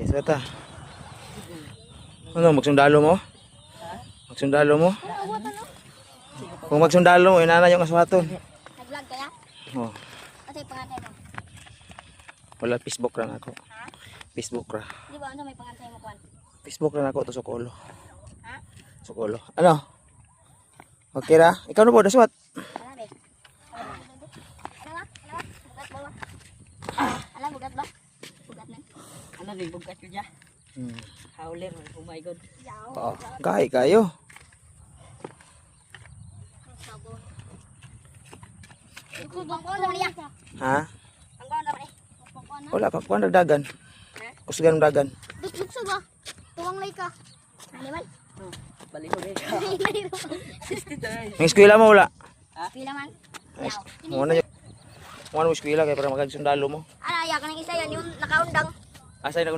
Isa ta. Ano, magsundalo mo? Magsundalo mo? Kung magsundalo mo, inana yung aswaton. Nag-vlog kaya? Oh, Kasi pangatay mo. wala Facebook ra ako. Ha? Facebook ra. Di ba ano may pangatay mo kwan? Facebook ra ako to Sokolo. Ha? Sokolo. Ano? Okay ra? Ikaw na po, daswat. Ala be. Ala ba? Bugat ba? Ala bugat ba? Bugat na. Ano rin, bugat ko dyan. Howler, oh my god. Yaw. Oo, kahay kayo. Sabon. Ito bang ko na niya? Ha? Ang ko na ba eh? Pagkuan na. Wala pa kuan dagan. Kusgan dagan. Dukso ba? Tuwang lay ka. Animal. Balik ko rin. Ang eskwela mo wala. Pila man. Mo na yung mo eskwela kay para magagsundalo mo. Ala ya kanang isa yan yung nakaundang. Asay na